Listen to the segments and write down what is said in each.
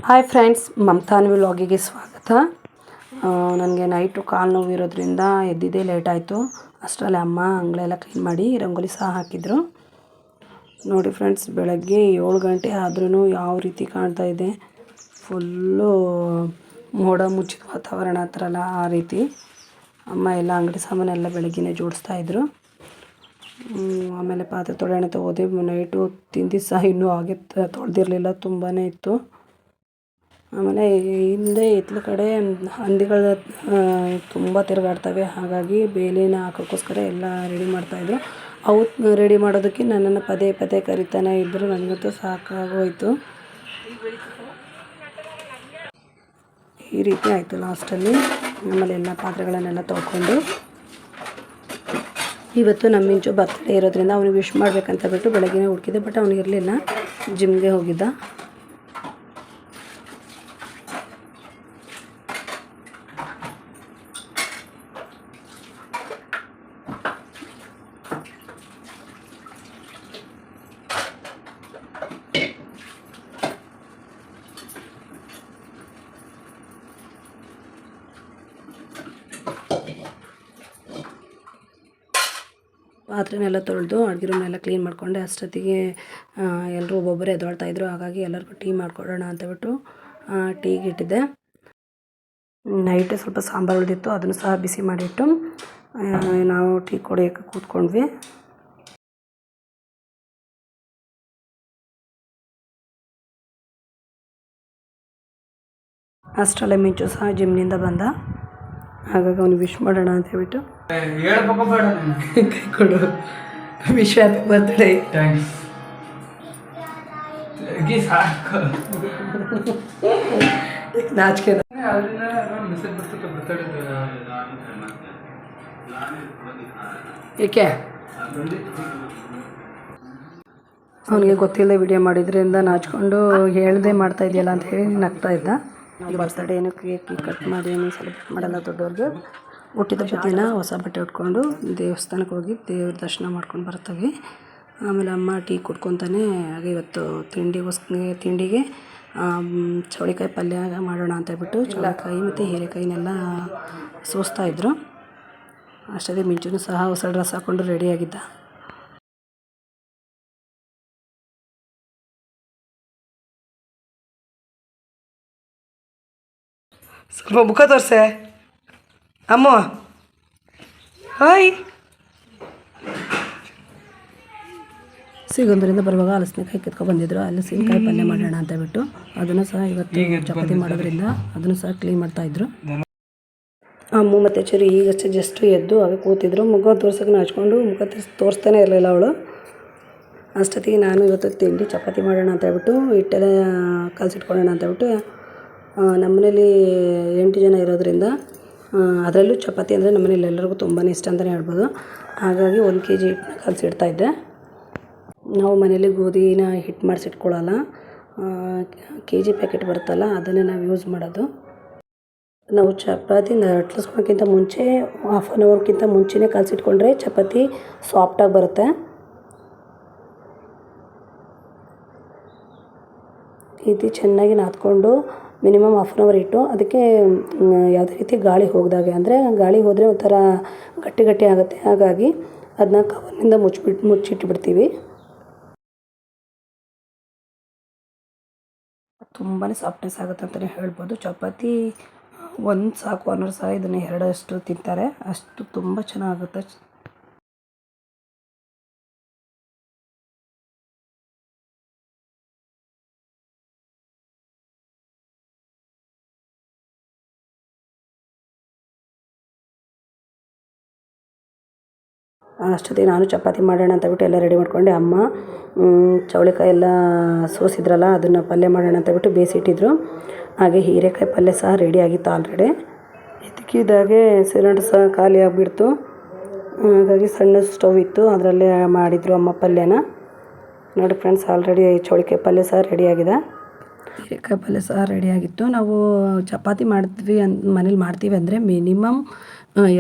Hi friends, ಮಮತಾನ್ ವ್ಲಾಗಿಗೆ ಸ್ವಾಗತ. ನನಗೆ night ಕಾಲು ನೋವು ಇರೋದ್ರಿಂದ ಎದ್ದಿದ್ದೇ ಲೇಟ್ ಆಯಿತು. ಅಷ್ಟರಲ್ಲಿ ಅಮ್ಮ ಅಂಗಳೆಲ್ಲ ಕ್ಲೀನ್ ಮಾಡಿ ರಂಗೋಲಿ ಸಹ ಹಾಕಿದರು. ನೋಡಿ ಫ್ರೆಂಡ್ಸ್, ಬೆಳಗ್ಗೆ 7 ಗಂಟೆ ಆದ್ರೂ ಯಾವ ರೀತಿ ಕಾಣ್ತಾ ಇದೆ, ಫುಲ್ಲು ಮೋಡ ಮುಚ್ಚಿದ ವಾತಾವರಣ ಹತ್ರಲ್ಲ ಆ ರೀತಿ. ಅಮ್ಮ ಎಲ್ಲ ಅಂಗಡಿ ಸಾಮಾನೆಲ್ಲ ಬೆಳಗ್ಗೆನೇ ಜೋಡಿಸ್ತಾಯಿದ್ರು. ಆಮೇಲೆ ಪಾತ್ರೆ ತೊಳೆಯೋಣ ಹೋದೆ. ನೈಟು ತಿಂದು ಸಹ ಇನ್ನೂ ಹಾಗೆ ತೊಳೆದಿರಲಿಲ್ಲ, ತುಂಬಾ ಇತ್ತು. ಆಮೇಲೆ ಹಿಂದೆ ಹಿತ್ತಲ ಕಡೆ ಹಂದಿಗಳು ತುಂಬ ತಿರುಗಾಡ್ತವೆ, ಹಾಗಾಗಿ ಬೇಲಿನ ಹಾಕೋಕ್ಕೋಸ್ಕರ ಎಲ್ಲ ರೆಡಿ ಮಾಡ್ತಾಯಿದ್ರು. ಅವು ರೆಡಿ ಮಾಡೋದಕ್ಕೆ ನನ್ನನ್ನು ಪದೇ ಪದೇ ಕರಿತಾನೆ ಇದ್ದರು. ನನಗಂತೂ ಸಾಕಾಗೋಯಿತು. ಈ ರೀತಿ ಆಯಿತು ಲಾಸ್ಟಲ್ಲಿ. ಆಮೇಲೆ ಎಲ್ಲ ಪಾತ್ರೆಗಳನ್ನೆಲ್ಲ ತೊಳ್ಕೊಂಡು, ಇವತ್ತು ನಮ್ಮ ಮಿಂಚು ಬರ್ತ್ಡೇ ಇರೋದ್ರಿಂದ ಅವ್ನಿಗೆ ವಿಶ್ ಮಾಡಬೇಕಂತ ಬಿಟ್ಟು ಬೆಳಗ್ಗೆ ಹುಡುಕಿದೆ, ಬಟ್ ಅವನಿಗಿರಲಿಲ್ಲ, ಜಿಮ್ಗೆ ಹೋಗಿದ್ದ. ಪಾತ್ರೆನೆಲ್ಲ ತೊಳೆದು ಅಡುಗೆ ರೂಮ್ನೆಲ್ಲ ಕ್ಲೀನ್ ಮಾಡಿಕೊಂಡೆ. ಅಷ್ಟೊತ್ತಿಗೆ ಎಲ್ಲರೂ ಒಬ್ಬೊಬ್ಬರೇ ಎದ್ದೊಳ್ತಾಯಿದ್ರು, ಹಾಗಾಗಿ ಎಲ್ಲರಿಗೂ ಟೀ ಮಾಡಿಕೊಡೋಣ ಅಂತಬಿಟ್ಟು ಟೀಗೆ ಇಟ್ಟಿದ್ದೆ. ನೈಟೇ ಸ್ವಲ್ಪ ಸಾಂಬಾರು ಉಳಿದಿತ್ತು, ಅದನ್ನು ಸಹ ಬಿಸಿ ಮಾಡಿಟ್ಟು ನಾವು ಟೀ ಕುಡಿಯೋಕ್ಕೆ ಕೂತ್ಕೊಂಡ್ವಿ. ಅಷ್ಟರಲ್ಲೇ ಮಿಂಚು ಸಹ ಜಿಮ್ನಿಂದ ಬಂದ, ಹಾಗಾಗಿ ಅವನು ವಿಶ್ ಮಾಡೋಣ ಅಂತ ಹೇಳ್ಬಿಟ್ಟು ಕೈ ಕೊಡು, ವಿಶ್ ಹ್ಯಾಪಿ ಬರ್ತ್ಡೇ. ನಾಚಿಕೆ ಏಕೆ ಅವನಿಗೆ ಗೊತ್ತಿಲ್ಲದೆ ವಿಡಿಯೋ ಮಾಡಿದ್ರಿಂದ ನಾಚ್ಕೊಂಡು ಹೇಳ್ದೆ ಮಾಡ್ತಾ ಇದೆಯಲ್ಲ ಅಂತ ಹೇಳಿ ನಗ್ತಾ ಇದ್ದ. ಬರ್ತ್ಡೇ ಏನು ಕೇಕ್ ಕಟ್ ಮಾಡಿ ಏನು ಸೆಲೆಬ್ರೇಟ್ ಮಾಡಲ್ಲ ದೊಡ್ಡವ್ರಿಗೆ. ಹುಟ್ಟಿದ ದಿನ ಹೊಸ ಬಟ್ಟೆ ಉಟ್ಕೊಂಡು ದೇವಸ್ಥಾನಕ್ಕೆ ಹೋಗಿ ದೇವ್ರ ದರ್ಶನ ಮಾಡ್ಕೊಂಡು ಬರ್ತೀವಿ. ಆಮೇಲೆ ಅಮ್ಮ ಟೀ ಕುಡ್ಕೊತಾನೆ. ಹಾಗೆ ಇವತ್ತು ತಿಂಡಿಗೆ ಚೌಳಿಕಾಯಿ ಪಲ್ಯ ಮಾಡೋಣ ಅಂತ ಹೇಳ್ಬಿಟ್ಟು ಚೌಳಿಕಾಯಿ ಮತ್ತು ಹೀರೆಕಾಯಿನೆಲ್ಲ ಸೋಸ್ತಾಯಿದ್ರು. ಅಷ್ಟೇ ಮಿಂಚುನು ಸಹ ಹೊಸ ಡ್ರೆಸ್ ಹಾಕ್ಕೊಂಡು ರೆಡಿಯಾಗಿದ್ದ. ಸ್ವಲ್ಪ ಮುಖ ತೋರಿಸೆ ಅಮ್ಮ. ಹಾಯ್. ಸಿಗೊಂದರಿಂದ ಬರುವಾಗ ಹಲಸಿನಕಾಯಿ ಕಿತ್ಕೊಂಡು ಬಂದಿದ್ರು. ಹಲಸಿನಕಾಯಿ ಪಲ್ಯ ಮಾಡೋಣ ಅಂತ ಹೇಳ್ಬಿಟ್ಟು ಅದನ್ನು ಸಹ ಇವತ್ತು ಚಪಾತಿ ಮಾಡೋದ್ರಿಂದ ಅದನ್ನು ಸಹ ಕ್ಲೀನ್ ಮಾಡ್ತಾಯಿದ್ರು. ಅಮ್ಮ ಮತ್ತು ಚೂರು ಈಗಷ್ಟೇ ಜಸ್ಟ್ ಎದ್ದು ಆಗ ಕೂತಿದ್ರು. ಮುಖ ತೋರ್ಸೋಕೆ ನಾಚ್ಕೊಂಡು ಮುಖ ತೋರಿಸ್ತಾನೆ ಇರಲಿಲ್ಲ ಅವಳು. ಅಷ್ಟೊತ್ತಿಗೆ ನಾನು ಇವತ್ತು ತಿಂಡಿ ಚಪಾತಿ ಮಾಡೋಣ ಅಂತ ಹೇಳ್ಬಿಟ್ಟು ಹಿಟ್ಟೆಲ್ಲ ಕಲಸಿಟ್ಕೊಳ್ಳೋಣ ಅಂತ ಹೇಳ್ಬಿಟ್ಟು, ನಮ್ಮ ಮನೇಲಿ 8 ಜನ ಇರೋದ್ರಿಂದ ಅದರಲ್ಲೂ ಚಪಾತಿ ಅಂದರೆ ನಮ್ಮ ಮನೇಲಿ ಎಲ್ಲರಿಗೂ ತುಂಬಾ ಇಷ್ಟ ಅಂತಲೇ ಹೇಳ್ಬೋದು. ಹಾಗಾಗಿ 1 kg ಹಿಟ್ಟನ್ನ ಕಲಸಿಡ್ತಾಯಿದ್ದೆ. ನಾವು ಮನೇಲಿ ಗೋಧಿನ ಹಿಟ್ಟು ಮಾಡಿಸಿಟ್ಕೊಳ್ಳಲ್ಲ, kg ಪ್ಯಾಕೆಟ್ ಬರುತ್ತಲ್ಲ ಅದನ್ನೇ ನಾವು ಯೂಸ್ ಮಾಡೋದು. ನಾವು ಚಪಾತಿ ಲಟ್ಲಿಸ್ಕೊಳಕ್ಕಿಂತ ಮುಂಚೆ 1/2 ಅವರ್ಗಿಂತ ಮುಂಚೆನೇ ಕಲಸಿಟ್ಕೊಂಡ್ರೆ ಚಪಾತಿ ಸಾಫ್ಟಾಗಿ ಬರುತ್ತೆ. ಈ ರೀತಿ ಚೆನ್ನಾಗಿ ನಾದ್ಕೊಂಡು ಮಿನಿಮಮ್ 1/2 ಅವರ್ ಇಟ್ಟು ಅದಕ್ಕೆ ಯಾವುದೇ ರೀತಿ ಗಾಳಿ ಹೋಗ್ದಾಗೆ, ಅಂದರೆ ಗಾಳಿ ಹೋದರೆ ಒಂಥರ ಗಟ್ಟಿ ಗಟ್ಟಿ ಆಗುತ್ತೆ. ಹಾಗಾಗಿ ಅದನ್ನ ಕವರ್ನಿಂದ ಮುಚ್ಚಿಟ್ಬಿಡ್ತೀವಿ. ತುಂಬಾ ಸಾಫ್ಟ್ನೆಸ್ ಆಗುತ್ತೆ ಅಂತಲೇ ಹೇಳ್ಬೋದು. ಚಪಾತಿ ಒಂದು ಸಾಕು ಅನ್ನೋರು ಸಹ ಇದನ್ನು 2 ತಿಂತಾರೆ, ಅಷ್ಟು ತುಂಬ ಚೆನ್ನಾಗುತ್ತೆ. ಅಷ್ಟೊತ್ತಿಗೆ ನಾನು ಚಪಾತಿ ಮಾಡೋಣ ಅಂತ ಬಿಟ್ಟು ಎಲ್ಲ ರೆಡಿ ಮಾಡ್ಕೊಂಡೆ. ಅಮ್ಮ ಚೌಳಿಕಾಯಿ ಎಲ್ಲ ಸೋಸಿದ್ರಲ್ಲ ಅದನ್ನು ಪಲ್ಯ ಮಾಡೋಣ ಅಂತ ಬಿಟ್ಟು ಬೇಯಿಸಿಟ್ಟಿದ್ರು. ಹಾಗೆ ಹೀರೆಕಾಯಿ ಪಲ್ಯ ಸಹ ರೆಡಿ ಆಗಿತ್ತು ಆಲ್ರೆಡಿ. ಇದಕ್ಕಿದ್ದಾಗೆ ಸಿಲಿಂಡರ್ ಸಹ ಖಾಲಿ ಆಗಿಬಿಡ್ತು. ಹಾಗಾಗಿ ಸಣ್ಣ ಸ್ಟವ್ ಇತ್ತು, ಅದರಲ್ಲೇ ಮಾಡಿದರು ಅಮ್ಮ ಪಲ್ಯನ. ನೋಡಿ ಫ್ರೆಂಡ್ಸ್, ಆಲ್ರೆಡಿ ಚೌಳಿಕಾಯಿ ಪಲ್ಯ ಸಹ ರೆಡಿಯಾಗಿದೆ. ಹೀರೆಕಾಯಿ ಪಲ್ಯ ಸಹ ರೆಡಿಯಾಗಿತ್ತು. ನಾವು ಚಪಾತಿ ಮನೇಲಿ ಮಾಡ್ತೀವಿ ಅಂದರೆ ಮಿನಿಮಮ್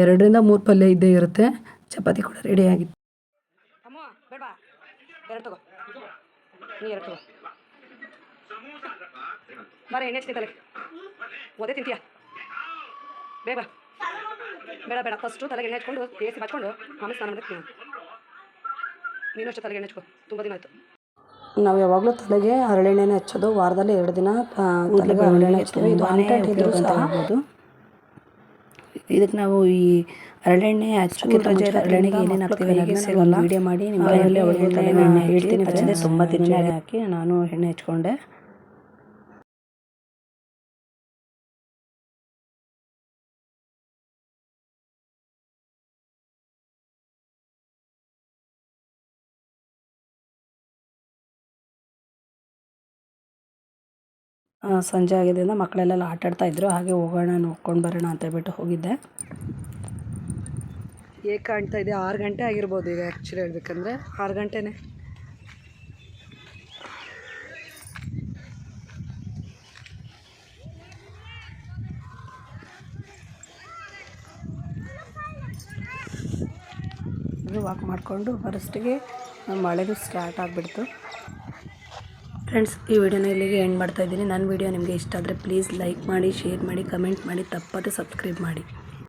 2 ರಿಂದ 3 ಪಲ್ಯ ಇದ್ದೇ ಇರುತ್ತೆ. ಚಪಾತಿ ಕೂಡ ರೆಡಿಯಾಗಿತ್ತು. ಬಾರ ಎಣ್ಣೆ ಹಚ್ತೀನಿ ತಲೆಗೆ. ಒದೇ ತಿಂತೀಯ ಬೇಗ ಬೇಡ ಬೇಡ. ಫಸ್ಟು ತಲೆಗೆ ಎಣ್ಣೆ ಹಚ್ಕೊಂಡು ಬೇಸಿ ಹಚ್ಕೊಂಡು ಆಮೇಲೆ ಸ್ನಾನ ಮಾಡಕ್ಕೆ ನೀನು ಅಷ್ಟೇ ತಲೆಗೆ ಎಣ್ಣೆ ಹಚ್ಕೊ. ತುಂಬ ದಿನ ಆಯಿತು. ನಾವು ಯಾವಾಗಲೂ ತಲೆಗೆ ಹರಳೆಣ್ಣೆನೇ ಹಚ್ಚೋದು. ವಾರದಲ್ಲಿ 2 ದಿನ ತಲೆಗೆ ಹರಳೆಣ್ಣೆ ಹಚ್ತೀವಿ. ಇದು ಉಪಯೋಗ ಅಂತ ಹೇಳ್ಬೋದು. ಇದಕ್ಕೆ ನಾವು ಈ ಹರಳೆಣ್ಣೆ ಹಚ್ಚೋಕ್ಕಿಂತ ಮುಂಚೆ ಹರಳೆಣ್ಣೆಗೆ ಏನೇನು ಹಾಕ್ತೀವಿ ಅನ್ನೋದನ್ನ ವೀಡಿಯೋ ಮಾಡಿ ನಿಮ್ಮಲ್ಲಿ ಎಣ್ಣೆ ಹೇಳ್ತೀನಿ. ಹಚ್ಚಿದೆ ತುಂಬ ದಿನ ಹಾಕಿ ನಾನು ಎಣ್ಣೆ ಹಚ್ಕೊಂಡೆ. ಸಂಜೆ ಆಗಿದ್ದರಿಂದ ಮಕ್ಕಳೆಲ್ಲ ಆಟ ಆಡ್ತಾಯಿದ್ರು. ಹಾಗೆ ಹೋಗೋಣ ನೋಡ್ಕೊಂಡು ಬರೋಣ ಅಂತ ಹೇಳ್ಬಿಟ್ಟು ಹೋಗಿದ್ದೆ. ಹೇಗೆ ಕಾಣ್ತಾ ಇದೆ? 6 ಗಂಟೆ ಆಗಿರ್ಬೋದು ಈಗ. ಆ್ಯಕ್ಚುಲಿ ಹೇಳ್ಬೇಕಂದ್ರೆ 6 ಗಂಟೆನೇ. ವಾಕ್ ಮಾಡಿಕೊಂಡು ಬರೋಷ್ಟಿಗೆ ಮಳೆಗೂ ಸ್ಟಾರ್ಟ್ ಆಗಿಬಿಡ್ತು. ಫ್ರೆಂಡ್ಸ್, ಈ ವಿಡಿಯೋನ ಇಲ್ಲಿಗೆ ಎಂಡ್ ಮಾಡ್ತಾಯಿದ್ದೀನಿ. ನನ್ನ ವಿಡಿಯೋ ನಿಮಗೆ ಇಷ್ಟ ಆದರೆ ಪ್ಲೀಸ್ ಲೈಕ್ ಮಾಡಿ, ಶೇರ್ ಮಾಡಿ, ಕಮೆಂಟ್ ಮಾಡಿ, ತಪ್ಪದೆ ಸಬ್ಸ್ಕ್ರೈಬ್ ಮಾಡಿ.